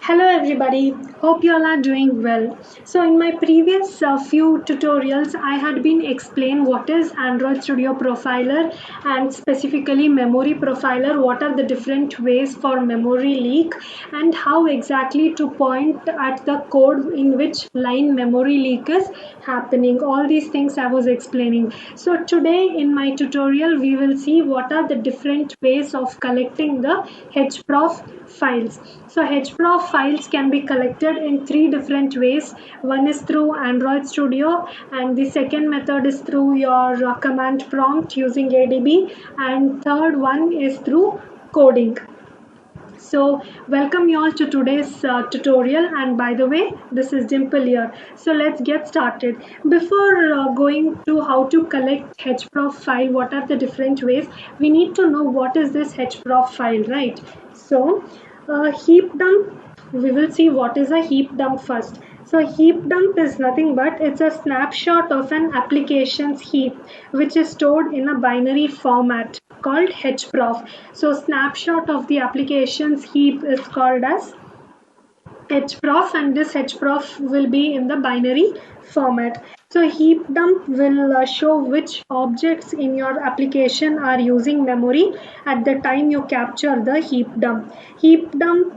Hello everybody, hope you all are doing well. So in my previous few tutorials I had been explained what is Android Studio Profiler and specifically Memory Profiler, what are the different ways for memory leak and how exactly to point at the code in which line memory leak is happening. All these things I was explaining. So today in my tutorial we will see what are the different ways of collecting the HProf files. So HProf files can be collected in three different ways. One is through Android Studio, and the second method is through your command prompt using ADB, and third one is through coding. So welcome you all to today's tutorial, and by the way this is Dimple here. So let's get started. Before going to how to collect HProf file, what are the different ways, we need to know what is this HProf file, right? So heap dump, we will see what is a heap dump first. So heap dump is nothing but it's a snapshot of an application's heap which is stored in a binary format called HProf. So snapshot of the application's heap is called as HProf, and this HProf will be in the binary format. So heap dump will show which objects in your application are using memory at the time you capture the heap dump. Heap dump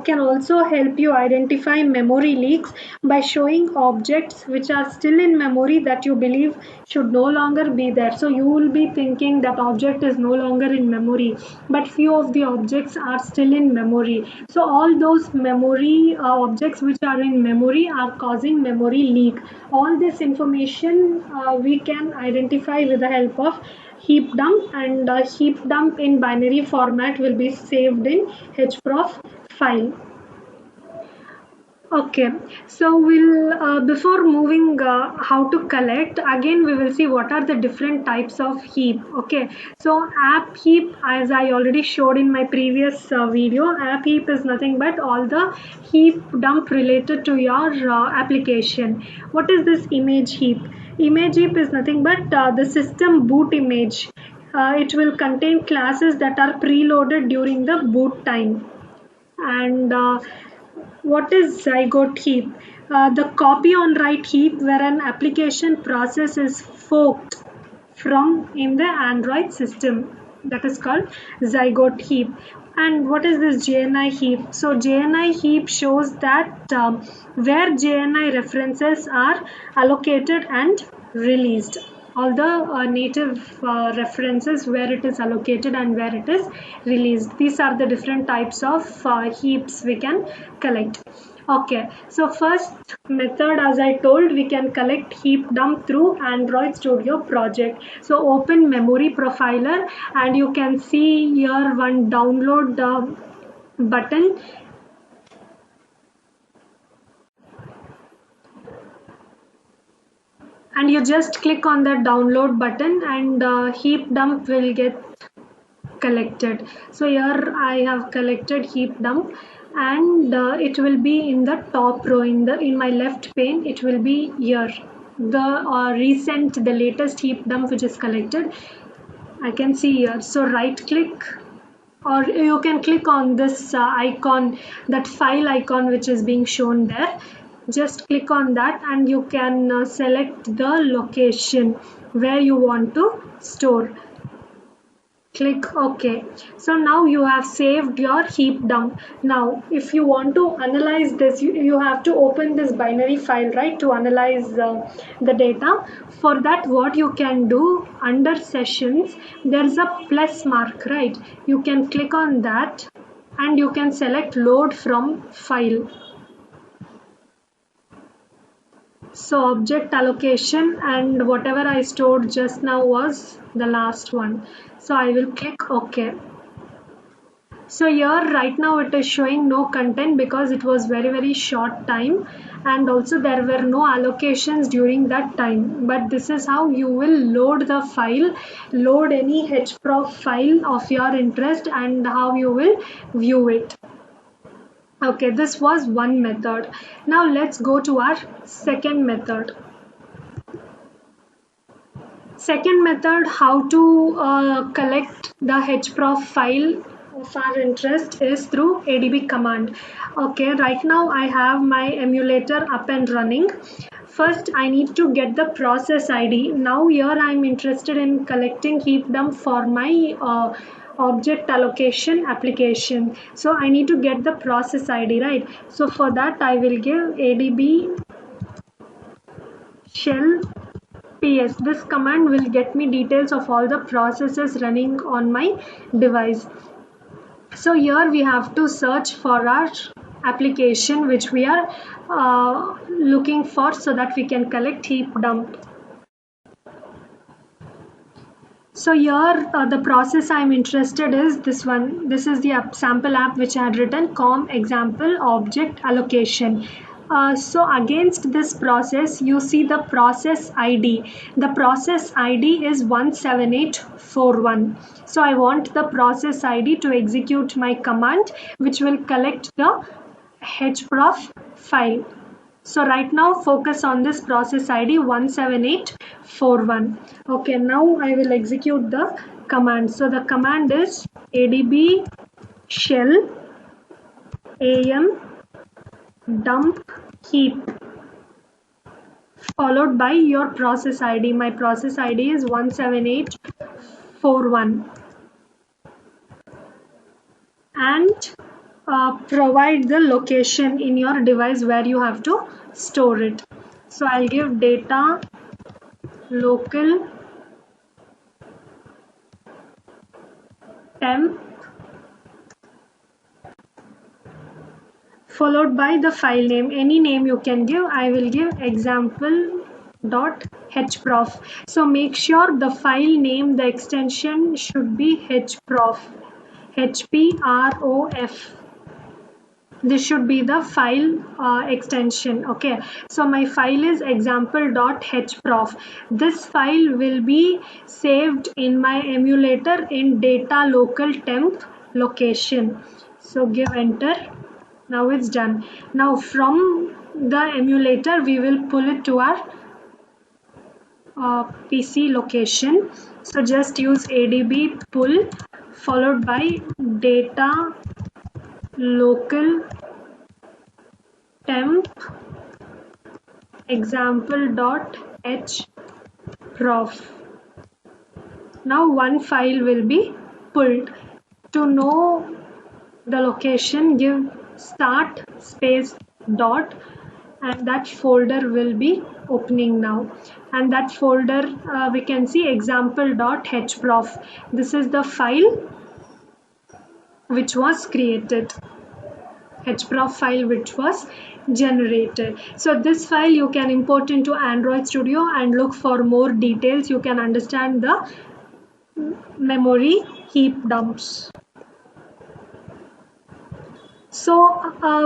can also help you identify memory leaks by showing objects which are still in memory that you believe should no longer be there. So you will be thinking that object is no longer in memory, but few of the objects are still in memory. So all those memory objects which are in memory are causing memory leak. All this information we can identify with the help of heap dump, and heap dump in binary format will be saved in HProf file. Okay, so we'll before moving how to collect, again we will see what are the different types of heap. Okay, so app heap, as I already showed in my previous video, app heap is nothing but all the heap dump related to your application. What is this image heap? Image heap is nothing but the system boot image. It will contain classes that are preloaded during the boot time. And what is zygote heap? The copy on write heap where an application process is forked from in the Android system. That is called zygote heap. And what is this JNI heap? So JNI heap shows that where JNI references are allocated and released. All the native references where it is allocated and where it is released. These are the different types of heaps we can collect. Okay, so first method, as I told, we can collect heap dump through Android Studio project. So open Memory Profiler and you can see here one download button. And you just click on that download button and heap dump will get collected. So here I have collected heap dump, and it will be in the top row in my left pane. It will be here the the latest heap dump which is collected. I can see here. So right click, or you can click on this icon, that file icon which is being shown there. Just click on that and you can select the location where you want to store. Click OK. So now you have saved your heap dump. Now if you want to analyze this, you have to open this binary file, right, to analyze the data. For that, what you can do, under sessions there is a plus mark, right? You can click on that and you can select load from file. So object allocation, and whatever I stored just now was the last one. So I will click OK. So here right now it is showing no content because it was very short time, and also there were no allocations during that time. But this is how you will load the file, load any HProf file of your interest, and how you will view it. Okay, this was one method. Now let's go to our second method. Second method, how to collect the HProf file of our interest is through ADB command. Okay, right now I have my emulator up and running. First, I need to get the process ID. Now here I am interested in collecting heap dump for my object allocation application. So I need to get the process ID, right? So for that I will give ADB shell PS. This command will get me details of all the processes running on my device. So here we have to search for our application which we are looking for so that we can collect heap dump. So here the process I am interested is this one. This is the sample app which I had written com example object allocation. So against this process you see the process ID. The process ID is 17841. So I want the process ID to execute my command which will collect the hprof file. So right now focus on this process ID 17841. Okay, now I will execute the command. So the command is ADB shell am dump heap followed by your process ID. My process ID is 17841 and provide the location in your device where you have to store it. So I'll give data local temp followed by the file name. Any name you can give. I will give example.hprof. So make sure the file name, the extension should be hprof. HPROF. This should be the file extension. Okay, so my file is example.hprof. This file will be saved in my emulator in data local temp location. So give enter. Now it's done. Now from the emulator we will pull it to our PC location. So just use ADB pull followed by data local temp example.hprof. Now one file will be pulled. To know the location, give start space dot and that folder will be opening now, and that folder we can see example.hprof. This is the file which was created, hprof file which was generated. So this file you can import into Android Studio and look for more details. You can understand the memory heap dumps. So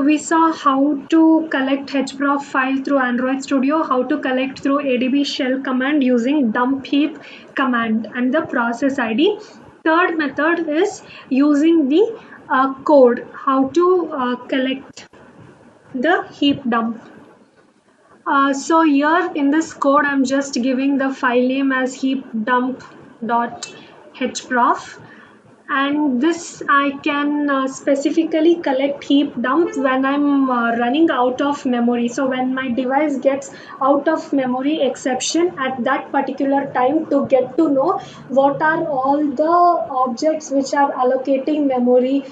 we saw how to collect hprof file through Android Studio, how to collect through ADB shell command using dump heap command and the process ID. Third method is using the code, how to collect the heap dump. So here in this code I'm just giving the file name as heapdump.hprof, and this I can specifically collect heap dump when I'm running out of memory. So when my device gets out of memory exception at that particular time, to get to know what are all the objects which are allocating memory,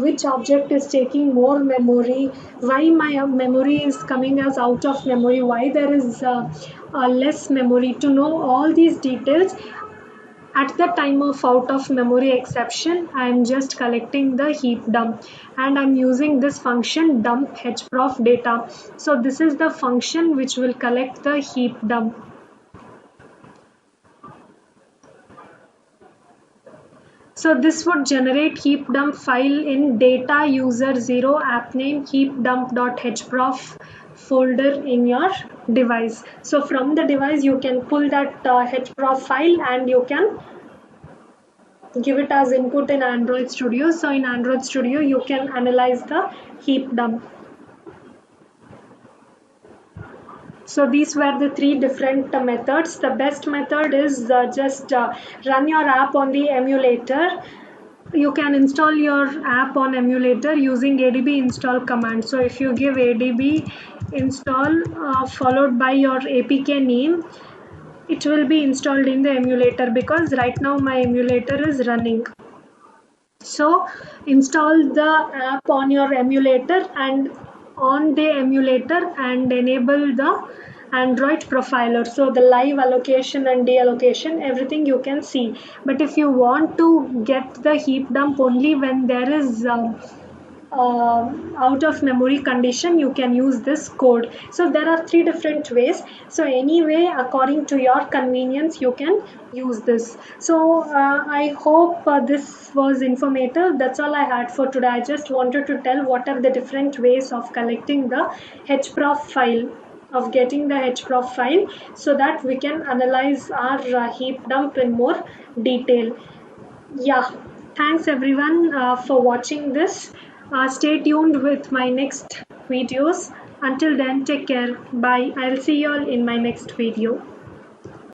which object is taking more memory, why my memory is coming as out of memory, why there is less memory. To know all these details at the time of out of memory exception, I am just collecting the heap dump and I'm using this function dump hprof data. So this is the function which will collect the heap dump. So this would generate heap dump file in data user 0 app name heapdump.hprof folder in your device. So from the device you can pull that hprof file and you can give it as input in Android Studio. So in Android Studio you can analyze the heap dump. So these were the three different methods. The best method is just run your app on the emulator You can install your app on emulator using adb install command. So if you give adb install followed by your apk name, it will be installed in the emulator, because right now my emulator is running. So install the app on your emulator and on the emulator and enable the Android profiler. So the live allocation and deallocation, everything you can see. But if you want to get the heap dump only when there is out of memory condition, you can use this code. So there are three different ways. So anyway, according to your convenience, you can use this. So I hope this was informative. That's all I had for today. I just wanted to tell what are the different ways of collecting the hprof file, of getting the hprof file, so that we can analyze our heap dump in more detail. Yeah, thanks everyone for watching this. Stay tuned with my next videos. Until then, take care. Bye. I'll see you all in my next video.